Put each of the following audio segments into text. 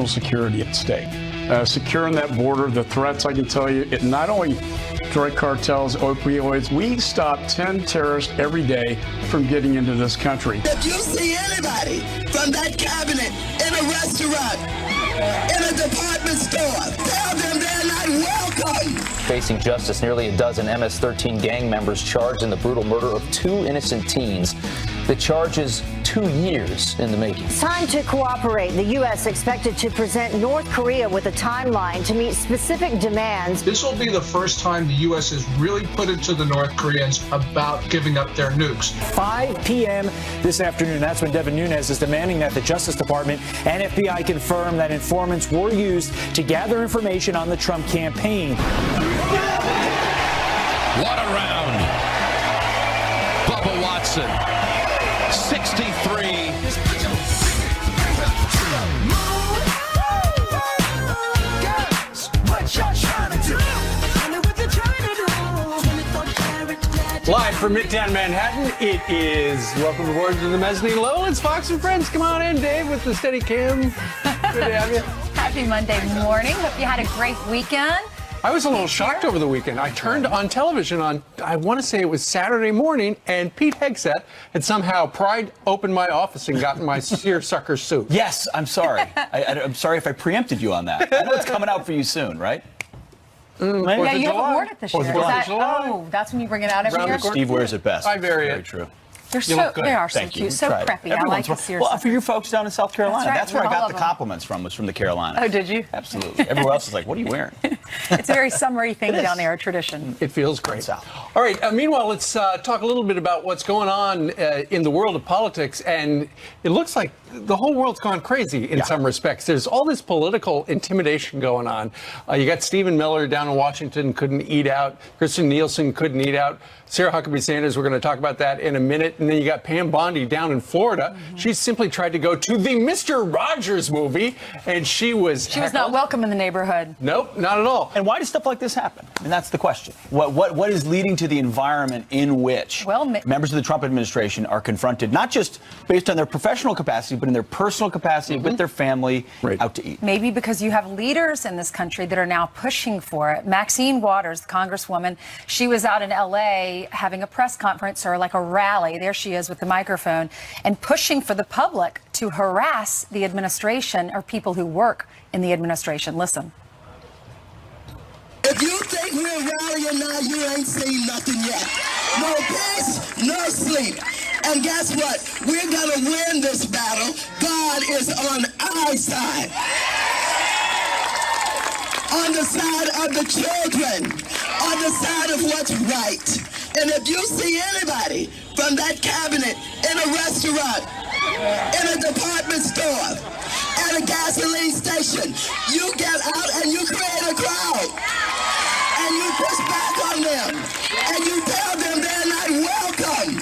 national security at stake. Securing that border, the threats, I can tell you, it not only drug cartels, opioids, we stop 10 terrorists every day from getting into this country. If you see anybody from that cabinet in a restaurant, in a department store, tell them they're not welcome. Facing justice, nearly a dozen MS-13 gang members charged in the brutal murder of 2 innocent teens. The charge is 2 years in the making. It's time to cooperate. The U.S. expected to present North Korea with a timeline to meet specific demands. This will be the first time the U.S. has really put it to the North Koreans about giving up their nukes. 5 p.m. this afternoon, that's when Devin Nunes is demanding that the Justice Department and FBI confirm that informants were used to gather information on the Trump campaign. What a round. Bubba Watson. 63. Live from Midtown Manhattan, it is Welcome Aboard to the Mezzanine Level. It's Fox and Friends. Come on in, Dave, with the steady cam. Good to have you. Happy Monday morning. Hope you had a great weekend. I was a little shocked over the weekend. I turned on television on, I want to say it was Saturday morning, and Pete Hegseth had somehow pried open my office and gotten my seersucker suit. Yes, I'm sorry. I'm sorry if I preempted you on that. I know it's coming out for you soon, right? Yeah, you haven't worn it this year. Oh, that's when you bring it out every year? Steve wears it best. I vary it. Very true. They are so cute, so preppy. I like the seersucker. Well, for you folks down in South Carolina, That's right. that's where I got the compliments from, was from the Carolinas. Oh, did you? Absolutely. Everywhere else is like, what are you wearing? It's a very summery thing down there, a tradition. It feels great. All right, meanwhile, let's talk a little bit about what's going on in the world of politics. And it looks like the whole world's gone crazy in some respects. There's all this political intimidation going on. You got Stephen Miller down in Washington, couldn't eat out. Kristen Nielsen couldn't eat out. Sarah Huckabee Sanders, we're going to talk about that in a minute. And then you got Pam Bondi down in Florida. She simply tried to go to the Mr. Rogers movie, and she was not welcome in the neighborhood. Nope, not at all. And why does stuff like this happen? I mean, that's the question. What is leading to the environment in which members of the Trump administration are confronted, not just based on their professional capacity, but in their personal capacity with their family out to eat? Maybe because you have leaders in this country that are now pushing for it. Maxine Waters, the congresswoman, she was out in L.A. having a press conference or like a rally. There she is with the microphone and pushing for the public to harass the administration or people who work in the administration. Listen. If you think we're rallying now, you ain't seen nothing yet. No peace, no sleep. And guess what? We're going to win this battle. God is on our side. On the side of the children. On the side of what's right. And if you see anybody from that cabinet in a restaurant, in a department store, at a gasoline station, you get out and you create a crowd. And you push back on them. And you tell them they're not welcome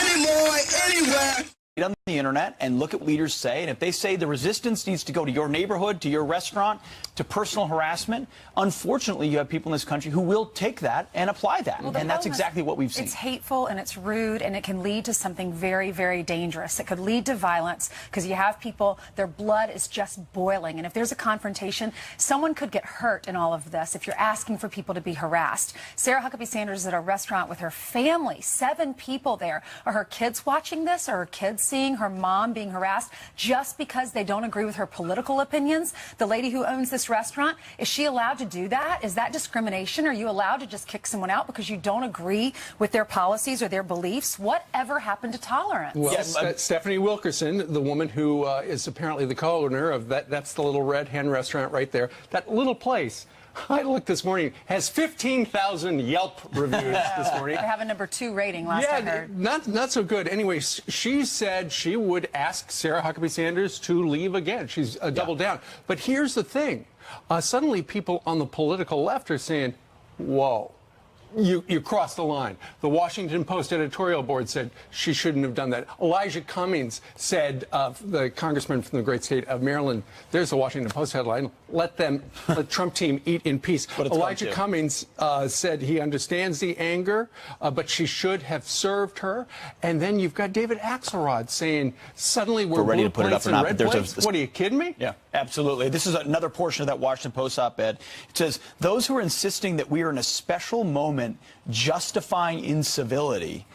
anymore, anywhere. On the internet and look at what leaders say, and if they say the resistance needs to go to your neighborhood, to your restaurant, to personal harassment, unfortunately you have people in this country who will take that and apply that. And that's exactly what we've seen. It's hateful and it's rude and it can lead to something very, very dangerous. It could lead to violence because you have people, their blood is just boiling. And if there's a confrontation, someone could get hurt in all of this if you're asking for people to be harassed. Sarah Huckabee Sanders is at a restaurant with her family, 7 people there. Are her kids watching this? Are her kids seeing her mom being harassed just because they don't agree with her political opinions? The lady who owns this restaurant, is she allowed to do that? Is that discrimination? Are you allowed to just kick someone out because you don't agree with their policies or their beliefs? Whatever happened to tolerance? Well, Stephanie Wilkerson, the woman who is apparently the co-owner of that's the Little Red Hen restaurant right there, that little place, I looked this morning, has 15,000 Yelp reviews this morning. They have a #2 rating last I heard. Not so good. Anyway, she said she would ask Sarah Huckabee Sanders to leave again. She's doubled down. But here's the thing. Suddenly people on the political left are saying, whoa, you crossed the line. The Washington Post editorial board said she shouldn't have done that. Elijah Cummings said, the congressman from the great state of Maryland, there's the Washington Post headline, let Trump team eat in peace. Elijah Cummings said he understands the anger, but she should have served her. And then you've got David Axelrod saying, suddenly we're ready blue to put it up plates or and not. red But plates. What, are you kidding me? Yeah, absolutely. This is another portion of that Washington Post op-ed. It says, those who are insisting that we are in a special moment justifying incivility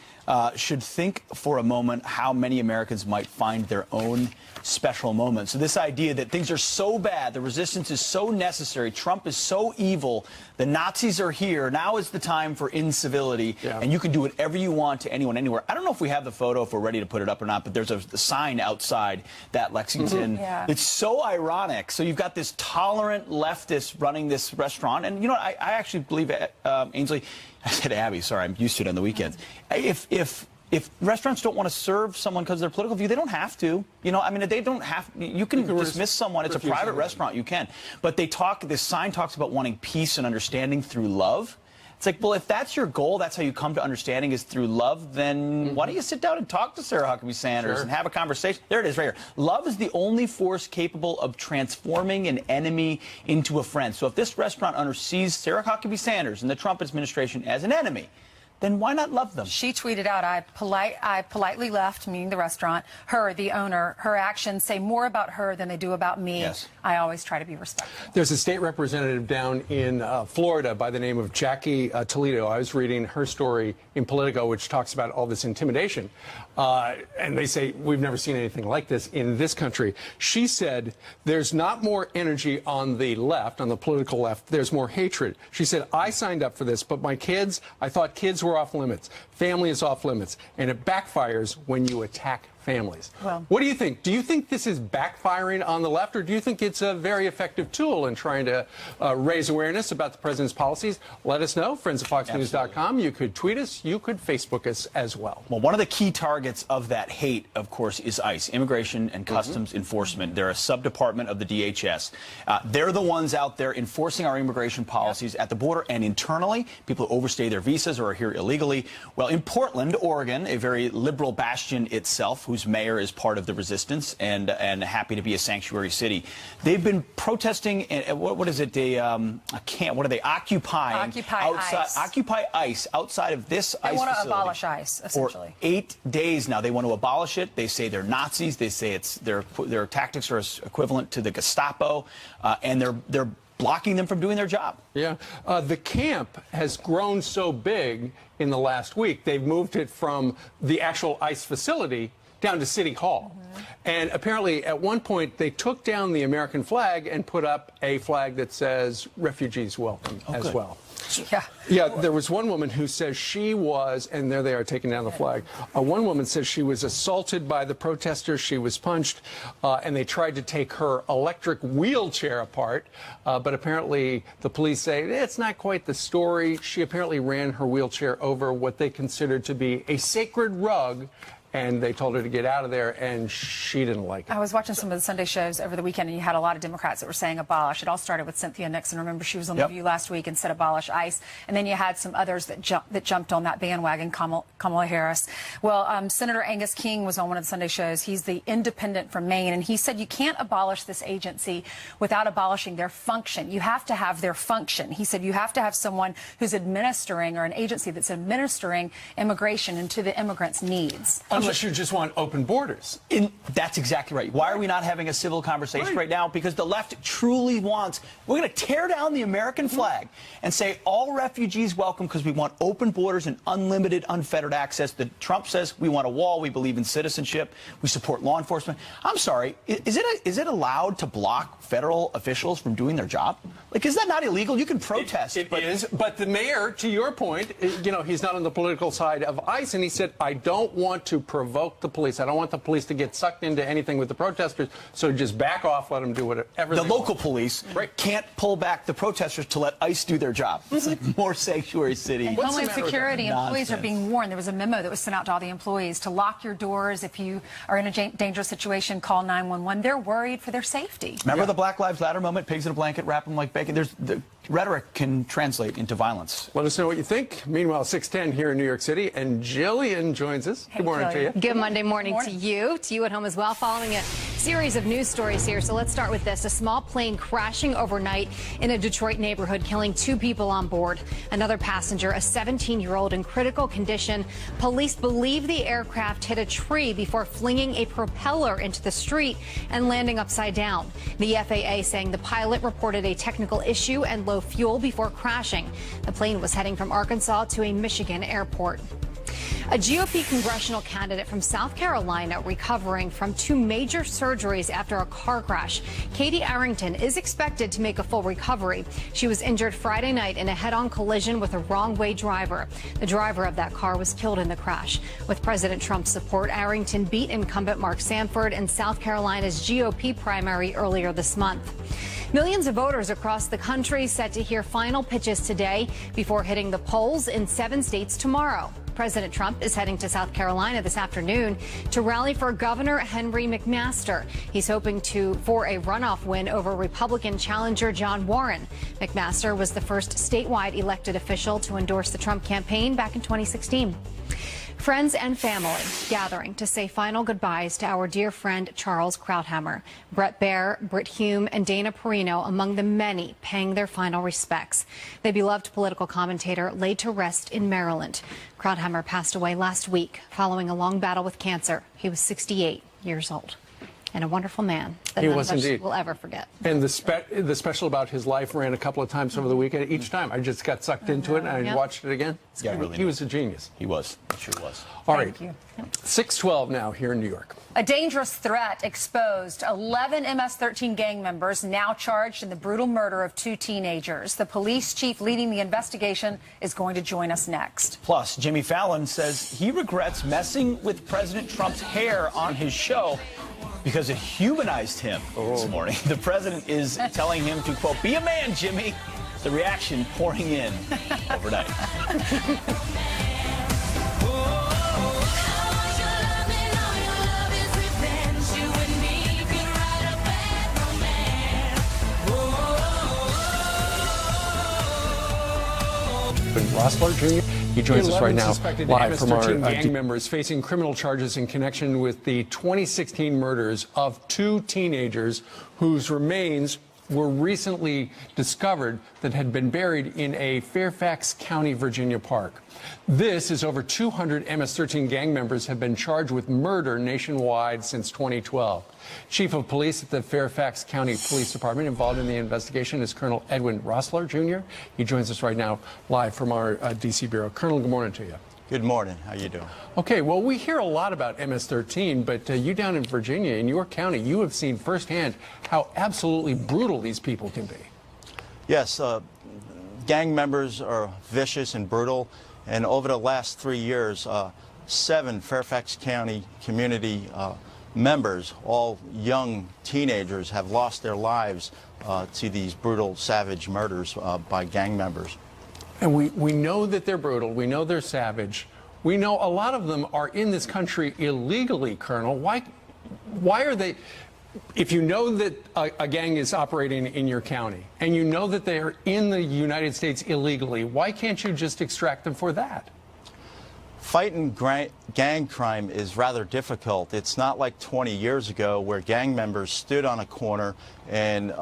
should think for a moment how many Americans might find their own special moment. So this idea that things are so bad, the resistance is so necessary, Trump is so evil, the Nazis are here, now is the time for incivility, and you can do whatever you want to anyone, anywhere. I don't know if we have the photo, if we're ready to put it up or not, but there's a sign outside that Lexington. It's so ironic. So you've got this tolerant leftist running this restaurant, and you know, I actually believe, Ainsley, I said Abby, sorry, I'm used to it on the weekends. If restaurants don't want to serve someone because of their political view, they don't have to. You know, I mean, they don't have. You can dismiss someone. It's a private restaurant. You can. But they talk. This sign talks about wanting peace and understanding through love. It's like, well, if that's your goal, that's how you come to understanding is through love, then why don't you sit down and talk to Sarah Huckabee Sanders and have a conversation? There it is right here. Love is the only force capable of transforming an enemy into a friend. So if this restaurant owner sees Sarah Huckabee Sanders and the Trump administration as an enemy, then why not love them? She tweeted out, I politely left, meaning the restaurant. Her, the owner, her actions say more about her than they do about me. Yes. I always try to be respectful. There's a state representative down in Florida by the name of Jackie Toledo. I was reading her story in Politico, which talks about all this intimidation. And they say, we've never seen anything like this in this country. She said, there's not more energy on the left, on the political left. There's more hatred. She said, I signed up for this, but my kids, I thought kids were off limits. Family is off limits. And it backfires when you attack families. Well, what do you think? Do you think this is backfiring on the left, or do you think it's a very effective tool in trying to raise awareness about the president's policies? Let us know. friendsoffoxnews.com. You could tweet us. You could Facebook us as well. Well, one of the key targets of that hate, of course, is ICE, Immigration and Customs Enforcement. They're a subdepartment of the DHS. They're the ones out there enforcing our immigration policies at the border and internally. People who overstay their visas or are here illegally. Well, in Portland, Oregon, a very liberal bastion itself, whose mayor is part of the resistance and happy to be a sanctuary city. They've been protesting. What is it? They what are they occupying? Occupy ICE outside of this ICE facility. They want to abolish ICE essentially. For 8 days now, they want to abolish it. They say they're Nazis. They say it's their tactics are equivalent to the Gestapo, and they're blocking them from doing their job. Yeah. The camp has grown so big in the last week. They've moved it from the actual ICE facility down to City Hall. And apparently, at one point, they took down the American flag and put up a flag that says refugees welcome as well. Yeah, there was one woman who says she was, and there they are taking down the flag. One woman says she was assaulted by the protesters. She was punched, and they tried to take her electric wheelchair apart. But apparently, the police say it's not quite the story. She apparently ran her wheelchair over what they considered to be a sacred rug, and they told her to get out of there, and she didn't like it. I was watching some of the Sunday shows over the weekend, and you had a lot of Democrats that were saying abolish. It all started with Cynthia Nixon. Remember, she was on The View last week and said abolish ICE. And then you had some others that jumped on that bandwagon, Kamala Harris. Well, Senator Angus King was on one of the Sunday shows. He's the independent from Maine, and he said you can't abolish this agency without abolishing their function. You have to have their function. He said you have to have someone who's administering, or an agency that's administering immigration into the immigrants' needs. Unless you just want open borders. That's exactly right. Why are we not having a civil conversation right now? Because the left truly wants, we're going to tear down the American flag and say all refugees welcome because we want open borders and unlimited, unfettered access. Trump says we want a wall. We believe in citizenship. We support law enforcement. I'm sorry. Is it allowed to block federal officials from doing their job? Like, is that not illegal? You can protest. It is. But the mayor, to your point, you know, he's not on the political side of ICE, and he said, I don't want to provoke the police. I don't want the police to get sucked into anything with the protesters, so just back off, let them do whatever. The local police can't pull back the protesters to let ICE do their job. It's like more sanctuary city. And Homeland Security employees are being warned. There was a memo that was sent out to all the employees to lock your doors. If you are in a dangerous situation, call 911. They're worried for their safety. Remember the Black Lives Matter moment? Pigs in a blanket, wrap them like bacon. rhetoric can translate into violence. Let us know what you think. Meanwhile, 6:10 here in New York City, and Jillian joins us. Good morning to you. Good Monday morning to you at home as well, following a series of news stories here. So let's start with this. A small plane crashing overnight in a Detroit neighborhood, killing 2 people on board. Another passenger, a 17-year-old, in critical condition. Police believe the aircraft hit a tree before flinging a propeller into the street and landing upside down. The FAA saying the pilot reported a technical issue and low fuel before crashing. The plane was heading from Arkansas to a Michigan airport. A GOP congressional candidate from South Carolina recovering from 2 major surgeries after a car crash. Katie Arrington is expected to make a full recovery. She was injured Friday night in a head-on collision with a wrong-way driver. The driver of that car was killed in the crash. With President Trump's support, Arrington beat incumbent Mark Sanford in South Carolina's GOP primary earlier this month. Millions of voters across the country set to hear final pitches today before hitting the polls in 7 states tomorrow. President Trump is heading to South Carolina this afternoon to rally for Governor Henry McMaster. He's hoping for a runoff win over Republican challenger John Warren. McMaster was the first statewide elected official to endorse the Trump campaign back in 2016. Friends and family gathering to say final goodbyes to our dear friend Charles Krauthammer. Bret Baier, Brit Hume, and Dana Perino among the many paying their final respects. The beloved political commentator laid to rest in Maryland. Krauthammer passed away last week following a long battle with cancer. He was 68 years old. And a wonderful man that none of us will ever forget. And the special about his life ran a couple of times over the weekend. Each time I just got sucked into it and I watched it again. Yeah, really. He was a genius. He was. He sure was. All right. 6:12 now here in New York. A dangerous threat exposed. 11 MS-13 gang members now charged in the brutal murder of 2 teenagers. The police chief leading the investigation is going to join us next. Plus, Jimmy Fallon says he regrets messing with President Trump's hair on his show because it humanized him this morning. The president is telling him to, quote, be a man, Jimmy. The reaction pouring in overnight. Rossler Jr. He joins us right now live from our gang members facing criminal charges in connection with the 2016 murders of 2 teenagers whose remains were recently discovered that had been buried in a Fairfax County, Virginia park. This is over 200 MS-13 gang members have been charged with murder nationwide since 2012. Chief of Police at the Fairfax County Police Department involved in the investigation is Colonel Edwin Rossler, Jr. He joins us right now live from our D.C. Bureau. Colonel, good morning to you. Good morning. How you doing? Okay, well, we hear a lot about MS-13, but you down in Virginia, in your county, you have seen firsthand how absolutely brutal these people can be. Yes, gang members are vicious and brutal, and over the last 3 years, 7 Fairfax County community members, all young teenagers, have lost their lives to these brutal, savage murders by gang members. And we know that they're brutal. We know they're savage. We know a lot of them are in this country illegally, Colonel. Why are they? If you know that a gang is operating in your county and you know that they're in the United States illegally, why can't you just extract them for that? Fighting gang crime is rather difficult. It's not like 20 years ago where gang members stood on a corner and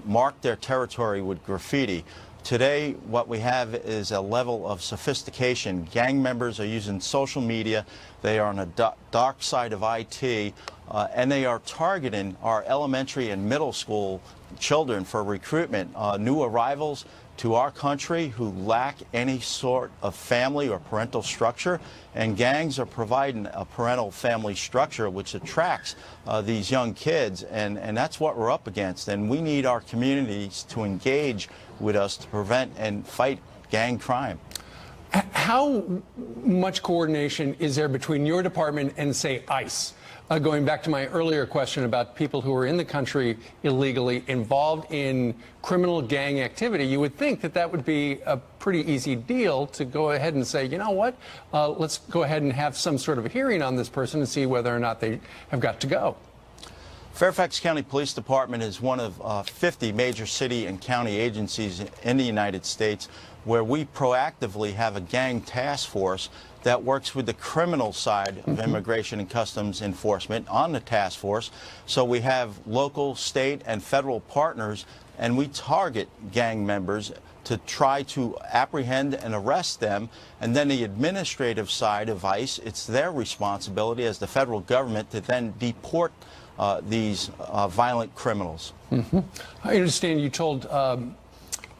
marked their territory with graffiti. Today, what we have is a level of sophistication. Gang members are using social media. They are on a dark side of IT, and they are targeting our elementary and middle school children for recruitment. New arrivals to our country who lack any sort of family or parental structure, and gangs are providing a parental family structure which attracts these young kids, and that's what we're up against. And we need our communities to engage with us to prevent and fight gang crime. How much coordination is there between your department and, say, ICE? Going back to my earlier question about people who are in the country illegally involved in criminal gang activity, you would think that that would be a pretty easy deal to go ahead and say, you know what, let's go ahead and have some sort of a hearing on this person and see whether or not they have got to go. Fairfax County Police Department is one of 50 major city and county agencies in the United States where we proactively have a gang task force that works with the criminal side of Immigration and Customs Enforcement on the task force. So we have local, state, and federal partners, and we target gang members to try to apprehend and arrest them. And then the administrative side of ICE, it's their responsibility as the federal government to then deport these violent criminals. I understand you told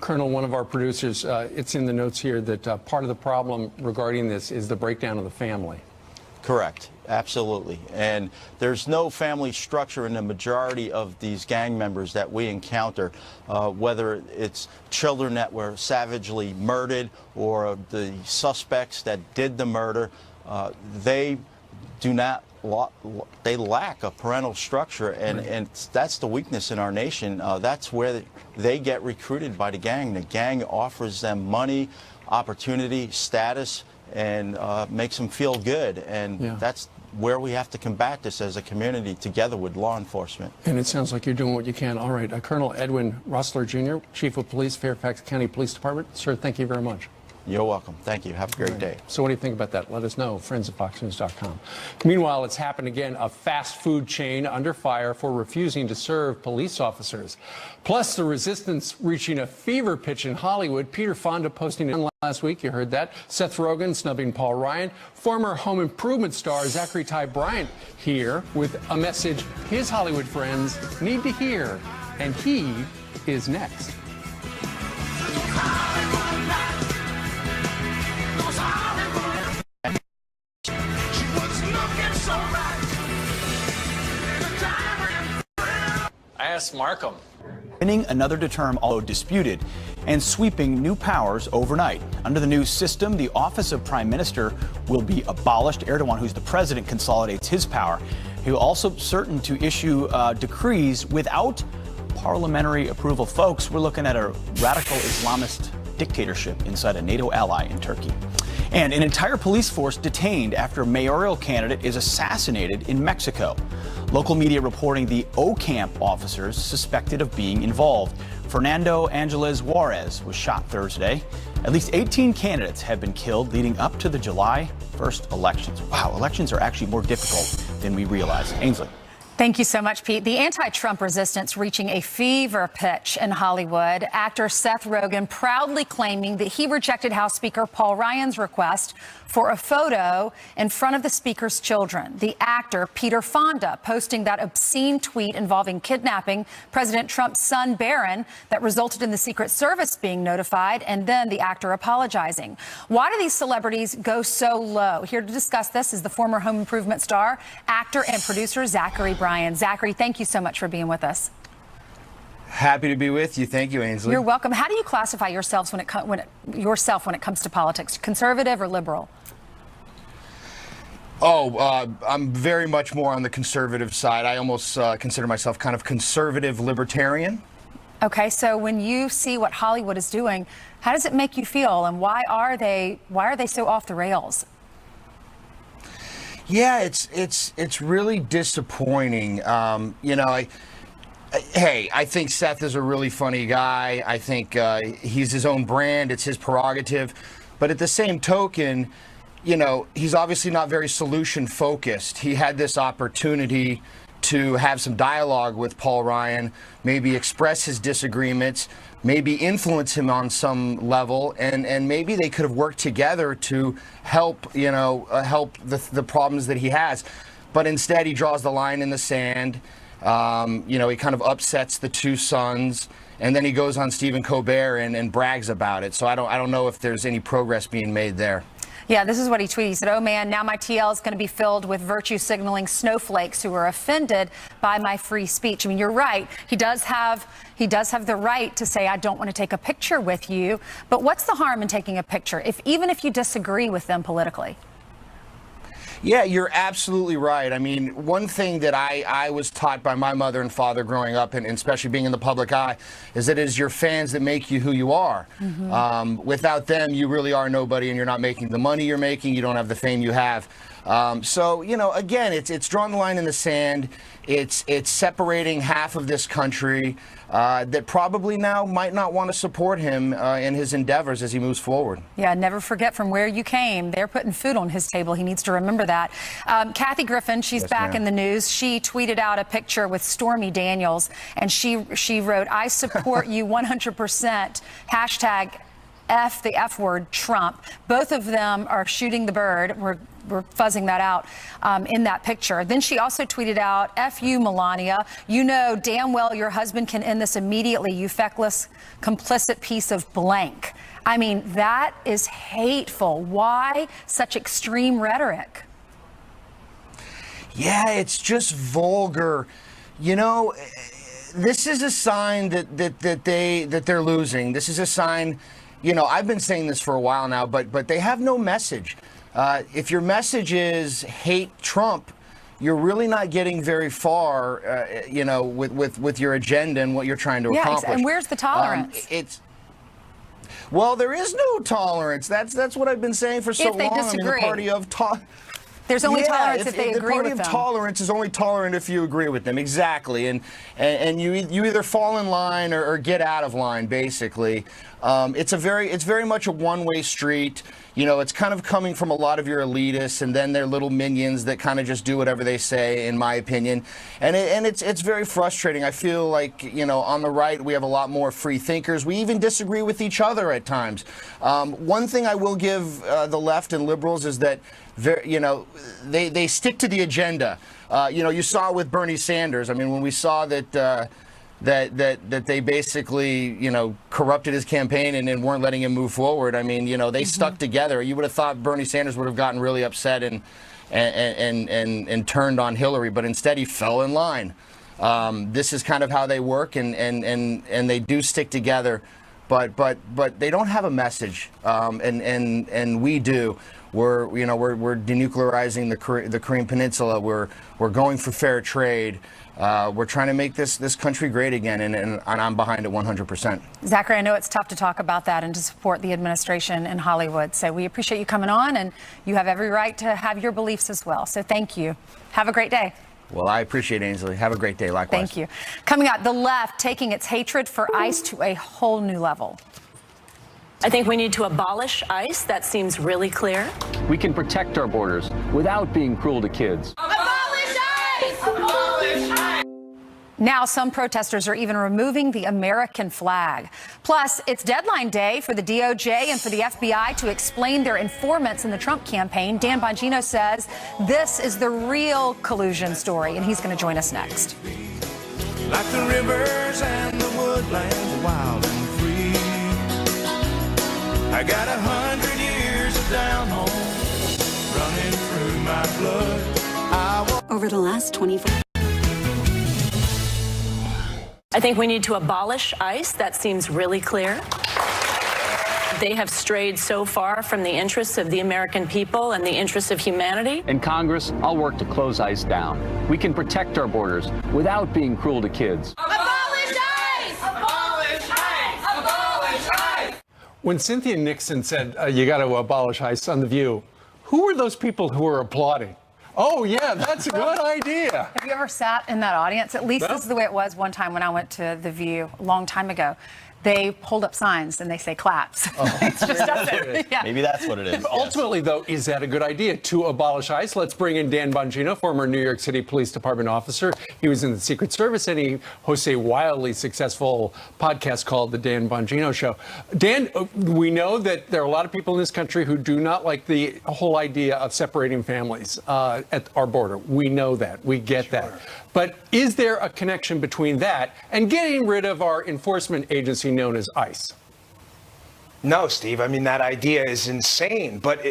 Colonel, one of our producers, it's in the notes here that part of the problem regarding this is the breakdown of the family. Correct. Absolutely. And there's no family structure in the majority of these gang members that we encounter, whether it's children that were savagely murdered or the suspects that did the murder. They do not. They lack a parental structure, and that's the weakness in our nation. That's where they get recruited by the gang. The gang offers them money, opportunity, status, and makes them feel good. And that's where we have to combat this as a community together with law enforcement. And it sounds like you're doing what you can. All right. Colonel Edwin Roessler, Jr., Chief of Police, Fairfax County Police Department. Sir, thank you very much. You're welcome. Thank you. Have a great day. So what do you think about that? Let us know. Friends at FoxNews.com. Meanwhile, it's happened again. A fast food chain under fire for refusing to serve police officers. Plus, the resistance reaching a fever pitch in Hollywood. Peter Fonda posting it last week. You heard that. Seth Rogen snubbing Paul Ryan. Former Home Improvement star Zachary Ty Bryant here with a message his Hollywood friends need to hear. And he is next. Ask Markham. Winning another term, although disputed, and sweeping new powers overnight. Under the new system, the office of Prime Minister will be abolished. Erdogan, who's the president, consolidates his power. He will also certain to issue decrees without parliamentary approval. Folks, we're looking at a radical Islamist dictatorship inside a NATO ally in Turkey. And an entire police force detained after a mayoral candidate is assassinated in Mexico. Local media reporting the Ocamp officers suspected of being involved. Fernando Angeles Juarez was shot Thursday. At least 18 candidates have been killed leading up to the July 1st elections. Wow, elections are actually more difficult than we realize. Ainsley. Thank you so much, Pete. The anti-Trump resistance reaching a fever pitch in Hollywood. Actor Seth Rogen proudly claiming that he rejected House Speaker Paul Ryan's request for a photo in front of the speaker's children. The actor, Peter Fonda, posting that obscene tweet involving kidnapping President Trump's son, Barron, that resulted in the Secret Service being notified, and then the actor apologizing. Why do these celebrities go so low? Here to discuss this is the former Home Improvement star, actor, and producer Zachary Bryan. Zachary, thank you so much for being with us. Happy to be with you. Thank you, Ainsley. You're welcome. How do you classify yourselves when it comes to politics? Conservative or liberal? I'm very much more on the conservative side. I almost consider myself kind of conservative libertarian. Okay, so when you see what Hollywood is doing, how does it make you feel, and why are they so off the rails? Yeah, it's really disappointing. I think Seth is a really funny guy. I think he's his own brand. It's his prerogative. But at the same token, he's obviously not very solution focused. He had this opportunity to have some dialogue with Paul Ryan, maybe express his disagreements, maybe influence him on some level, and maybe they could have worked together to help, help the problems that he has. But instead, he draws the line in the sand. He kind of upsets the two sons, and then he goes on Stephen Colbert and brags about it. So I don't know if there's any progress being made there. Yeah, this is what he tweeted. He said, "Oh man, now my TL is going to be filled with virtue signaling snowflakes who are offended by my free speech." I mean, you're right. He does have the right to say, "I don't want to take a picture with you." But what's the harm in taking a picture, even if you disagree with them politically? Yeah, you're absolutely right. I mean, one thing that I was taught by my mother and father growing up, and especially being in the public eye, is that it is your fans that make you who you are. Mm-hmm. Without them, you really are nobody, and you're not making the money you're making. You don't have the fame you have. So, you know, again, it's drawing the line in the sand. It's separating half of this country that probably now might not want to support him in his endeavors as he moves forward. Yeah, never forget from where you came. They're putting food on his table. He needs to remember that. Kathy Griffin, she's back in the news. She tweeted out a picture with Stormy Daniels, and she wrote, "I support you 100%. Hashtag F the F word, Trump." Both of them are shooting the bird. We're fuzzing that out in that picture. Then she also tweeted out, "F you, Melania. You know damn well your husband can end this immediately, you feckless, complicit piece of blank." I mean, that is hateful. Why such extreme rhetoric? Yeah, it's just vulgar. You know, this is a sign that they're losing. This is a sign. You know, I've been saying this for a while now, but they have no message. If your message is hate Trump, you're really not getting very far, you know, with your agenda and what you're trying to accomplish. And where's the tolerance? Well, there is no tolerance. That's what I've been saying for so long. If they disagree. I mean, the party of there's only tolerance if they agree with them. The party of tolerance is only tolerant if you agree with them. Exactly. And you either fall in line or get out of line, basically. It's very much a one-way street. You know, it's kind of coming from a lot of your elitists and then their little minions that kind of just do whatever they say, in my opinion. And it's very frustrating. I feel like, you know, on the right, we have a lot more free thinkers. We even disagree with each other at times. One thing I will give the left and liberals is that, you know, they stick to the agenda. You know, you saw it with Bernie Sanders. I mean, when we saw that they basically, you know, corrupted his campaign and weren't letting him move forward. I mean, you know, they stuck together. You would have thought Bernie Sanders would have gotten really upset and turned on Hillary, but instead he fell in line. This is kind of how they work, and they do stick together, but they don't have a message, and we do. We're denuclearizing the Korean Peninsula. We're going for fair trade. We're trying to make this country great again, and I'm behind it 100%. Zachary, I know it's tough to talk about that and to support the administration in Hollywood. So we appreciate you coming on, and you have every right to have your beliefs as well. So thank you. Have a great day. Well, I appreciate it, Ainsley. Have a great day. Likewise. Thank you. Coming up, the left taking its hatred for ICE to a whole new level. I think we need to abolish ICE. That seems really clear. We can protect our borders without being cruel to kids. Abolish ICE! Abolish ICE! Now, some protesters are even removing the American flag. Plus, it's deadline day for the DOJ and for the FBI to explain their informants in the Trump campaign. Dan Bongino says this is the real collusion story, and he's going to join us next. Like the rivers and the woodlands, wild and free. I got 100 years of down home running through my blood. Over the last 24. I think we need to abolish ICE. That seems really clear. They have strayed so far from the interests of the American people and the interests of humanity. In Congress, I'll work to close ICE down. We can protect our borders without being cruel to kids. Abolish ICE! Abolish ICE! Abolish ICE! When Cynthia Nixon said, you got to abolish ICE on The View, who were those people who were applauding? Oh, yeah, that's a good idea. Have you ever sat in that audience? At least this is the way it was one time when I went to The View a long time ago. They hold up signs and they say claps. It's just up there. Yeah. Maybe that's what it is. Ultimately, though, is that a good idea to abolish ICE? Let's bring in Dan Bongino, former New York City Police Department officer. He was in the Secret Service, and he hosts a wildly successful podcast called The Dan Bongino Show. Dan, we know that there are a lot of people in this country who do not like the whole idea of separating families at our border. We know that. We get that. But is there a connection between that and getting rid of our enforcement agency known as ICE? No, Steve. I mean, that idea is insane. But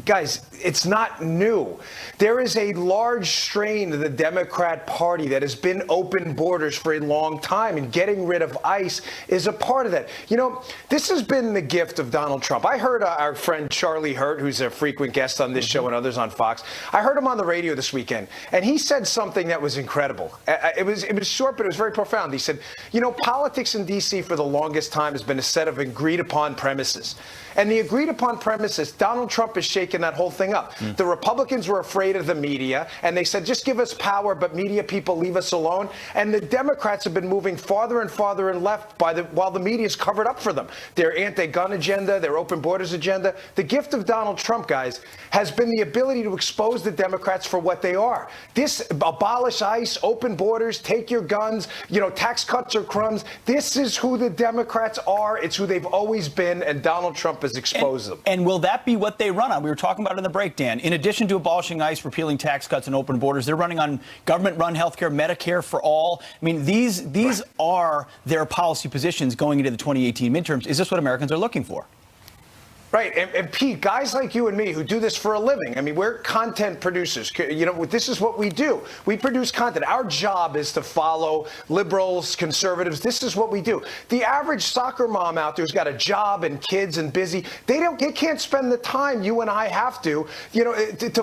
guys, it's not new. There is a large strain of the Democrat Party that has been open borders for a long time, and getting rid of ICE is a part of that. You know, this has been the gift of Donald Trump. I heard our friend Charlie Hurt, who's a frequent guest on this show and others on Fox. I heard him on the radio this weekend, and he said something that was incredible. It was short, but it was very profound. He said, you know, politics in D.C. for the longest time has been a set of agreed upon premises. And the agreed upon premises, Donald Trump is shaking that whole thing up. The Republicans were afraid of the media, and they said, just give us power, but media people leave us alone. And the Democrats have been moving farther and farther and left while the media's covered up for them. Their anti-gun agenda, their open borders agenda. The gift of Donald Trump, guys, has been the ability to expose the Democrats for what they are. This abolish ICE, open borders, take your guns, tax cuts or crumbs. This is who the Democrats are. It's who they've always been, and Donald Trump has exposed them. And will that be what they run on? We were talking about it in the break, Dan. In addition to abolishing ICE, repealing tax cuts and open borders, they're running on government-run health care, Medicare for all. I mean, these are their policy positions going into the 2018 midterms. Is this what Americans are looking for? Right. And Pete, guys like you and me who do this for a living, I mean, we're content producers. This is what we do. We produce content. Our job is to follow liberals, conservatives. This is what we do. The average soccer mom out there who's got a job and kids and busy, they can't spend the time you and I have to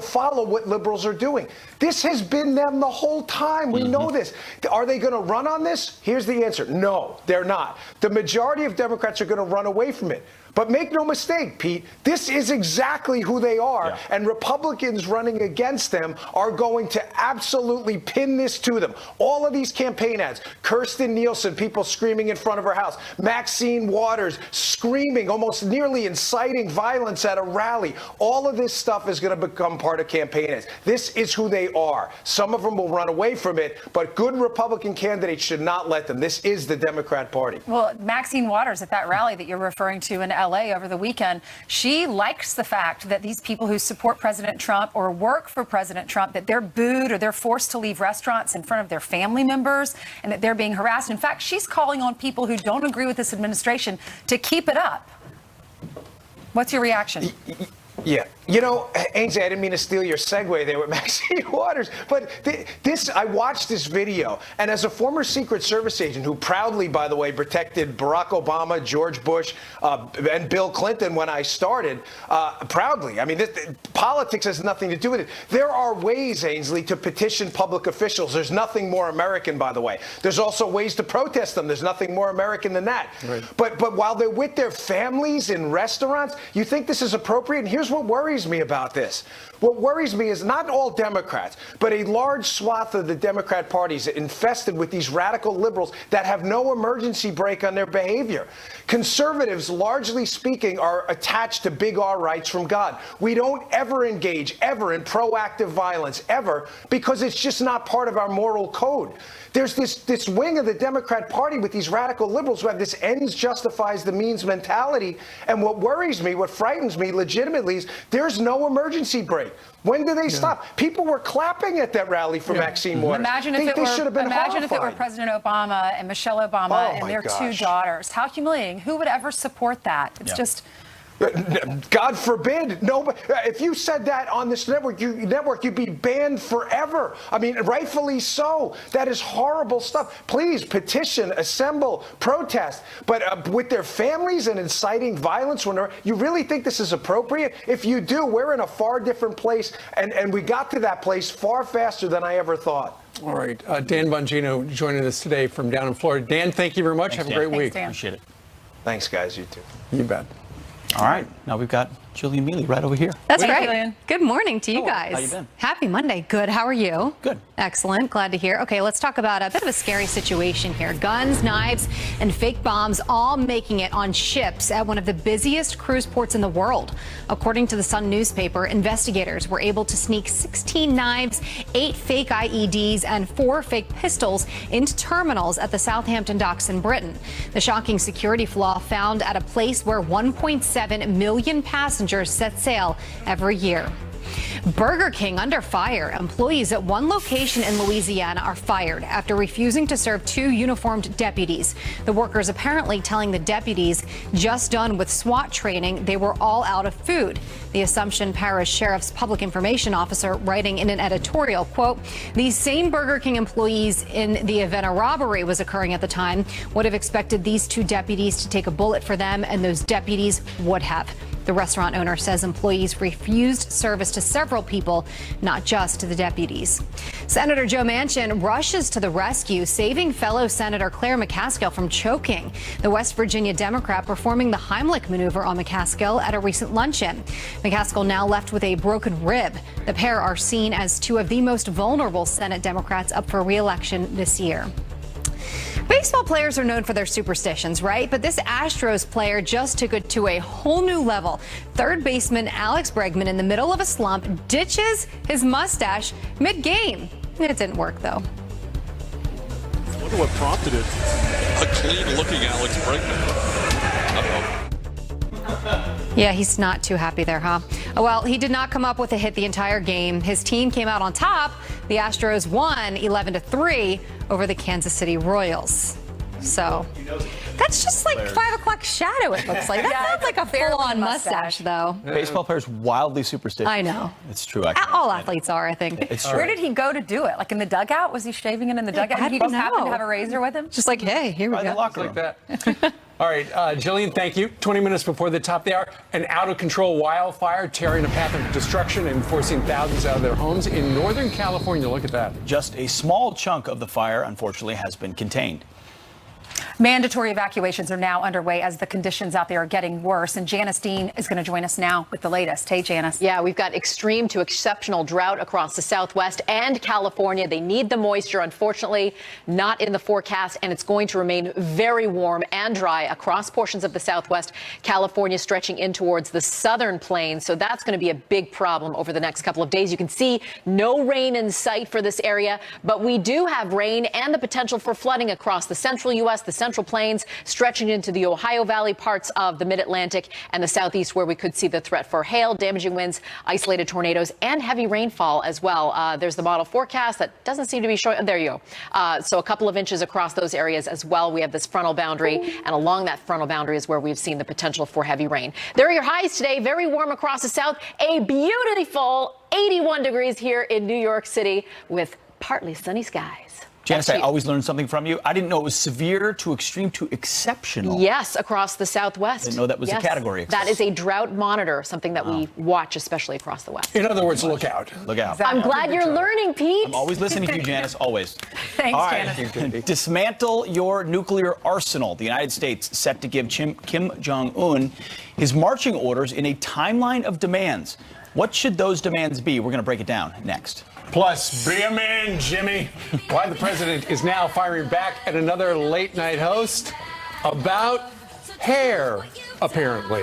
follow what liberals are doing. This has been them the whole time. We know this. Are they going to run on this? Here's the answer. No, they're not. The majority of Democrats are going to run away from it. But make no mistake, Pete, this is exactly who they are, and Republicans running against them are going to absolutely pin this to them. All of these campaign ads, Kirstjen Nielsen, people screaming in front of her house, Maxine Waters screaming, almost nearly inciting violence at a rally. All of this stuff is going to become part of campaign ads. This is who they are. Some of them will run away from it, but good Republican candidates should not let them. This is the Democrat Party. Well, Maxine Waters at that rally that you're referring to in LA over the weekend, she likes the fact that these people who support President Trump or work for President Trump, that they're booed or they're forced to leave restaurants in front of their family members and that they're being harassed. In fact, she's calling on people who don't agree with this administration to keep it up. What's your reaction? Yeah. Ainsley, I didn't mean to steal your segue there with Maxine Waters, but I watched this video, and as a former Secret Service agent who proudly, by the way, protected Barack Obama, George Bush, and Bill Clinton when I started, proudly. I mean, politics has nothing to do with it. There are ways, Ainsley, to petition public officials. There's nothing more American, by the way. There's also ways to protest them. There's nothing more American than that. Right. But while they're with their families in restaurants, you think this is appropriate? And here's what worries me about this. What worries me is not all Democrats, but a large swath of the Democrat Party is infested with these radical liberals that have no emergency brake on their behavior. Conservatives, largely speaking, are attached to big R rights from God. We don't ever engage, ever, in proactive violence, ever, because it's just not part of our moral code. There's this wing of the Democrat Party with these radical liberals who have this ends justifies the means mentality. And what worries me, what frightens me legitimately, is there's no emergency brake. When do they stop? People were clapping at that rally for Maxine Waters. Imagine if it were President Obama and Michelle Obama and their two daughters. How humiliating. Who would ever support that? It's just... God forbid. No, if you said that on this network, you'd be banned forever. I mean, rightfully so. That is horrible stuff. Please petition, assemble, protest. But with their families and inciting violence, you really think this is appropriate? If you do, we're in a far different place, and we got to that place far faster than I ever thought. All right. Dan Bongino joining us today from down in Florida. Dan, thank you very much. Thanks, Have a great week. Dan. Appreciate it. Thanks, guys. You too. You bet. All right, now we've got Jillian Mealy right over here. That's right. Good morning to you guys. How you been? Happy Monday. Good. How are you? Good. Excellent. Glad to hear. Okay, let's talk about a bit of a scary situation here. Guns, knives, and fake bombs all making it on ships at one of the busiest cruise ports in the world. According to the Sun newspaper, investigators were able to sneak 16 knives, 8 fake IEDs, and 4 fake pistols into terminals at the Southampton docks in Britain. The shocking security flaw found at a place where 1.7 million passengers set sail every year. Burger King under fire. Employees at one location in Louisiana are fired after refusing to serve 2 uniformed deputies. The workers apparently telling the deputies just done with SWAT training they were all out of food. The Assumption Parish Sheriff's Public Information Officer writing in an editorial, quote, "These same Burger King employees in the event a robbery was occurring at the time would have expected these 2 deputies to take a bullet for them, and those deputies would have." The restaurant owner says employees refused service to several people, not just to the deputies. Senator Joe Manchin rushes to the rescue, saving fellow Senator Claire McCaskill from choking. The West Virginia Democrat performing the Heimlich maneuver on McCaskill at a recent luncheon. McCaskill now left with a broken rib. The pair are seen as two of the most vulnerable Senate Democrats up for re-election this year. Baseball players are known for their superstitions, right? But this Astros player just took it to a whole new level. Third baseman Alex Bregman, in the middle of a slump, ditches his mustache mid-game. It didn't work, though. I wonder what prompted it. A clean-looking Alex Bregman. Yeah, he's not too happy there, huh? Well, he did not come up with a hit the entire game. His team came out on top. The Astros won 11-3 over the Kansas City Royals. So that's just like 5 o'clock shadow, it looks like. That's not like a full-on mustache, though. Baseball players wildly superstitious. I know. It's true. All athletes are, I think. It's true. Where did he go to do it? Like in the dugout? Was he shaving it in the dugout? Did he just happen to have a razor with him? Just like, hey, here we go. Like that. All right, Jillian, thank you. 20 minutes before the top of the hour, an out-of-control wildfire tearing a path of destruction and forcing thousands out of their homes in Northern California. Look at that. Just a small chunk of the fire, unfortunately, has been contained. Mandatory evacuations are now underway as the conditions out there are getting worse. And Janice Dean is going to join us now with the latest. Hey, Janice. Yeah, we've got extreme to exceptional drought across the Southwest and California. They need the moisture, unfortunately, not in the forecast. And it's going to remain very warm and dry across portions of the Southwest. California stretching in towards the southern plains. So that's going to be a big problem over the next couple of days. You can see no rain in sight for this area, but we do have rain and the potential for flooding across the central U.S., the central plains, stretching into the Ohio Valley, parts of the mid-Atlantic and the southeast, where we could see the threat for hail, damaging winds, isolated tornadoes, and heavy rainfall as well. There's the model forecast that doesn't seem to be showing. There you go. So a couple of inches across those areas as well. We have this frontal boundary, and along that frontal boundary is where we've seen the potential for heavy rain. There are your highs today. Very warm across the south. A beautiful 81 degrees here in New York City with partly sunny skies. Janice, I always learn something from you. I didn't know it was severe to extreme to exceptional. Yes, across the Southwest. I didn't know that was a category. That is a drought monitor, something that we watch, especially across the West. In other words, look out. Look out. I'm glad you're learning, Pete. I'm always listening to you, Janice, always. Thanks, All right. Janice. Dismantle your nuclear arsenal. The United States set to give Kim Jong-un his marching orders in a timeline of demands. What should those demands be? We're going to break it down next. Plus, be a man, Jimmy. Why the president is now firing back at another late night host about hair, apparently.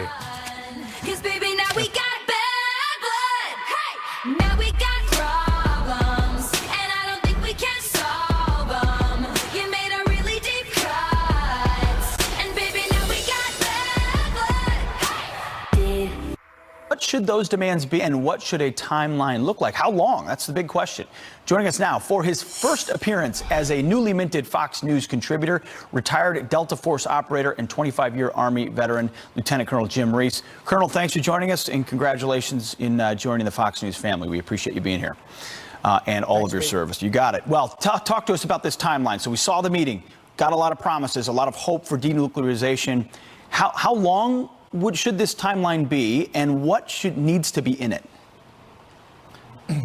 'Cause baby, now we got bad blood. Hey, now we got problems, and I don't think we can solve them. You made a really deep cut, and baby, now we got bad blood. Hey. What should those demands be, and what should a timeline look like? How long? That's the big question. Joining us now for his first appearance as a newly minted Fox News contributor, retired Delta Force operator and 25-year Army veteran, Lieutenant Colonel Jim Reese. Colonel, thanks for joining us, and congratulations in joining the Fox News family. We appreciate you being here and all of your service. You got it. Well, talk to us about this timeline. So we saw the meeting, got a lot of promises, a lot of hope for denuclearization. How long should this timeline be, and what needs to be in it?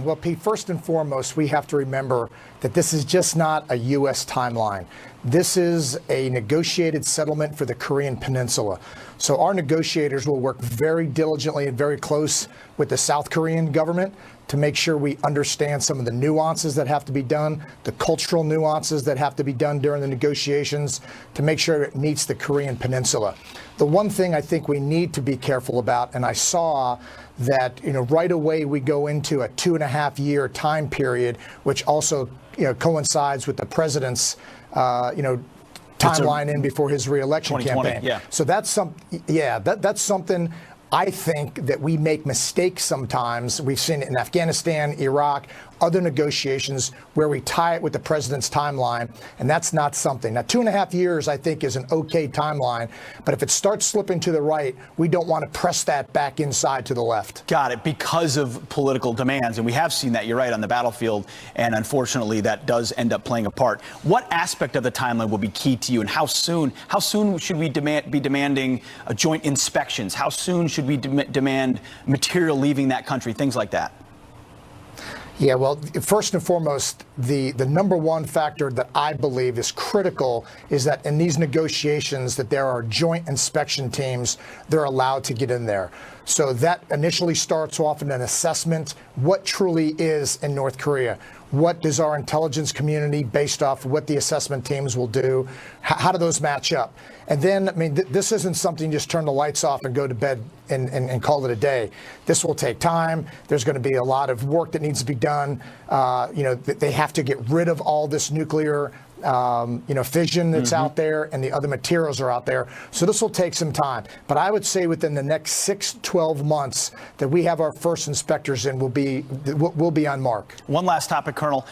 Well, Pete, first and foremost, we have to remember that this is just not a U.S. timeline. This is a negotiated settlement for the Korean Peninsula. So our negotiators will work very diligently and very close with the South Korean government to make sure we understand some of the nuances that have to be done, the cultural nuances that have to be done during the negotiations, to make sure it meets the Korean Peninsula. The one thing I think we need to be careful about, and I saw that, right away we go into a 2.5-year time period, which also, coincides with the president's, timeline in before his reelection campaign. Yeah. So that's something I think that we make mistakes sometimes. We've seen it in Afghanistan, Iraq, other negotiations where we tie it with the president's timeline, and that's not something. Now, 2.5 years, I think, is an okay timeline, but if it starts slipping to the right, we don't want to press that back inside to the left. Got it, because of political demands, and we have seen that, you're right, on the battlefield, and unfortunately that does end up playing a part. What aspect of the timeline will be key to you, and how soon should we be demanding joint inspections? How soon should we demand material leaving that country, things like that? Yeah, well, first and foremost, the number one factor that I believe is critical is that in these negotiations that there are joint inspection teams that are allowed to get in there. So that initially starts off in an assessment. What truly is in North Korea? What does our intelligence community, based off what the assessment teams will do, how do those match up? And then, I mean, this isn't something you just turn the lights off and go to bed and call it a day. This will take time. There's going to be a lot of work that needs to be done. They have to get rid of all this nuclear fission that's out there, and the other materials are out there. So this will take some time. But I would say within the next 6-12 months that we have our first inspectors in, we'll be on mark. One last topic, Colonel.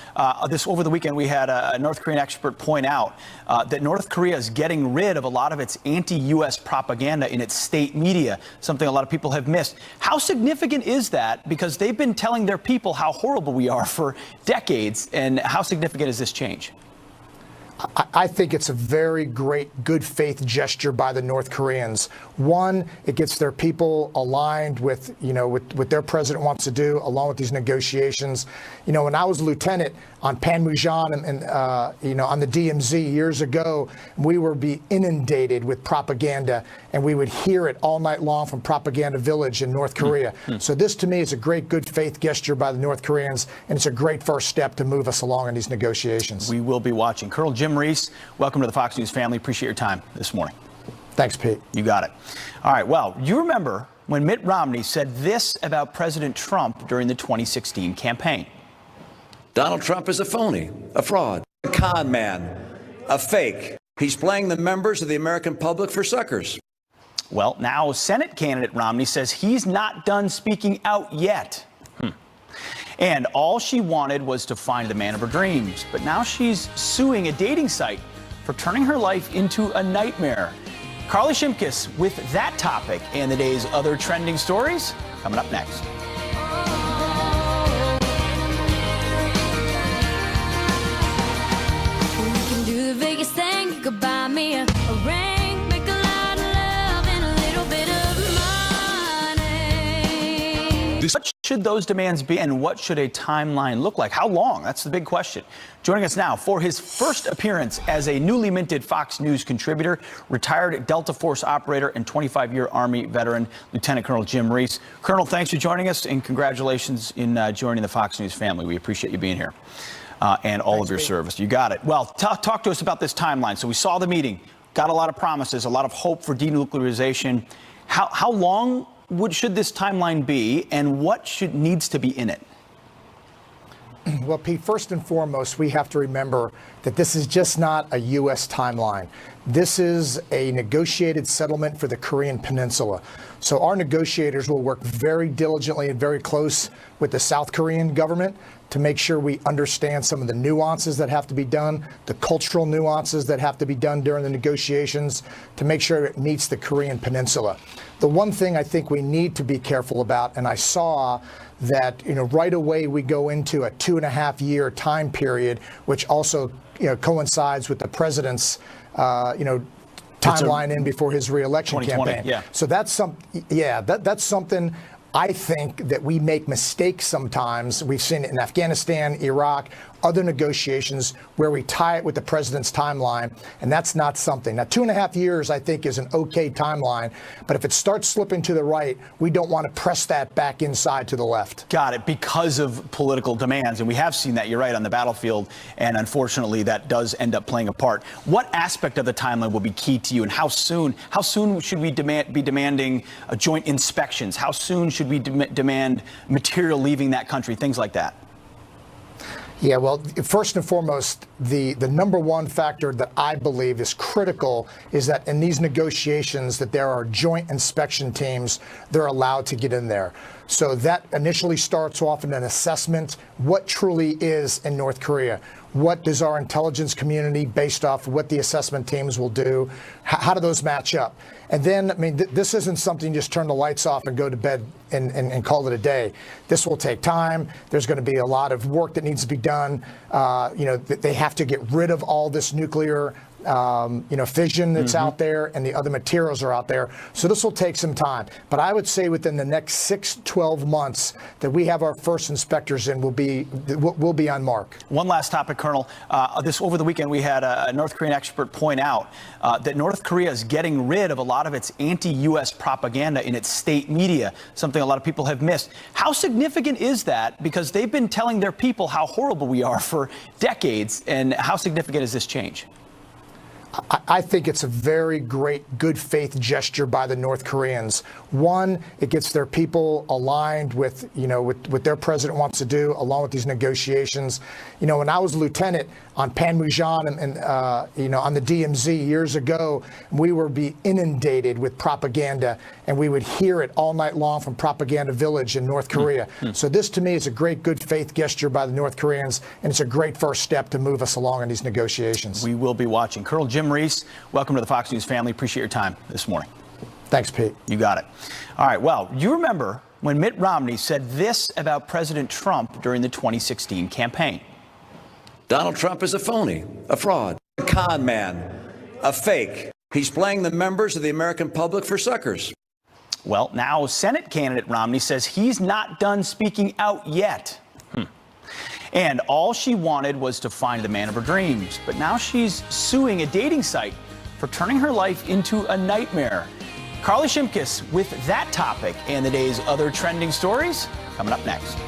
Over the weekend, we had a North Korean expert point out that North Korea is getting rid of a lot of its anti-U.S. propaganda in its state media, something a lot of people have missed. How significant is that? Because they've been telling their people how horrible we are for decades, and how significant is this change? I think it's a very great good faith gesture by the North Koreans. One, it gets their people aligned with, what their president wants to do, along with these negotiations. When I was a lieutenant on Panmunjom and on the DMZ years ago, we would be inundated with propaganda, and we would hear it all night long from Propaganda Village in North Korea. So this, to me, is a great good faith gesture by the North Koreans, and it's a great first step to move us along in these negotiations. We will be watching. Colonel Jim Reese, welcome to the Fox News family. Appreciate your time this morning. Thanks, Pete. You got it. All right. Well, you remember when Mitt Romney said this about President Trump during the 2016 campaign. Donald Trump is a phony, a fraud, a con man, a fake. He's playing the members of the American public for suckers. Well, now Senate candidate Romney says he's not done speaking out yet. And all she wanted was to find the man of her dreams. But now she's suing a dating site for turning her life into a nightmare. Carly Shimkus with that topic and the day's other trending stories coming up next. We can do the Vegas thing. You could buy me a ring, make a lot of love and a little bit of money. What should those demands be, and what should a timeline look like? How long? That's the big question. Joining us now for his first appearance as a newly minted Fox News contributor, retired Delta Force operator and 25-year Army veteran, Lieutenant Colonel Jim Reese. Colonel, thanks for joining us, and congratulations in joining the Fox News family. We appreciate you being here and all of your service. You got it. Well, talk to us about this timeline. So we saw the meeting, got a lot of promises, a lot of hope for denuclearization. How long should this timeline be, and what needs to be in it? Well, Pete, first and foremost, we have to remember that this is just not a U.S. timeline. This is a negotiated settlement for the Korean Peninsula. So our negotiators will work very diligently and very close with the South Korean government to make sure we understand some of the nuances that have to be done, the cultural nuances that have to be done during the negotiations, to make sure it meets the Korean Peninsula. The one thing I think we need to be careful about, and I saw that right away we go into a 2.5-year time period, which also coincides with the president's timeline in before his reelection campaign. Yeah. So that's that's something. I think that we make mistakes sometimes. We've seen it in Afghanistan, Iraq, other negotiations where we tie it with the president's timeline, and that's not something. Now, 2.5 years, I think, is an okay timeline, but if it starts slipping to the right, we don't want to press that back inside to the left. Got it, because of political demands, and we have seen that, you're right, on the battlefield, and unfortunately that does end up playing a part. What aspect of the timeline will be key to you, and how soon should we be demanding joint inspections? How soon should we demand material leaving that country, things like that? Yeah, well, first and foremost, the number one factor that I believe is critical is that in these negotiations that there are joint inspection teams, they're allowed to get in there. So that initially starts off in an assessment, what truly is in North Korea. What does our intelligence community, based off of what the assessment teams will do, how do those match up? And then, I mean, this isn't something you just turn the lights off and go to bed and call it a day. This will take time. There's going to be a lot of work that needs to be done. They have to get rid of all this nuclear fission that's out there, and the other materials are out there. So this will take some time. But I would say within the next 6-12 months that we have our first inspectors in, we'll be on mark. One last topic, Colonel. Over the weekend, we had a North Korean expert point out that North Korea is getting rid of a lot of its anti-U.S. propaganda in its state media, something a lot of people have missed. How significant is that? Because they've been telling their people how horrible we are for decades, and how significant is this change? I think it's a very great good faith gesture by the North Koreans. One, it gets their people aligned with what their president wants to do, along with these negotiations. When I was lieutenant on Panmunjom and on the DMZ years ago, we would be inundated with propaganda, and we would hear it all night long from Propaganda Village in North Korea. So this, to me, is a great good faith gesture by the North Koreans, and it's a great first step to move us along in these negotiations. We will be watching. Colonel Jim Reese, welcome to the Fox News family. Appreciate your time this morning. Thanks, Pete. You got it. All right. Well, you remember when Mitt Romney said this about President Trump during the 2016 campaign. Donald Trump is a phony, a fraud, a con man, a fake. He's playing the members of the American public for suckers. Well, now Senate candidate Romney says he's not done speaking out yet. And all she wanted was to find the man of her dreams. But now she's suing a dating site for turning her life into a nightmare. Carly Shimkus with that topic and the day's other trending stories coming up next.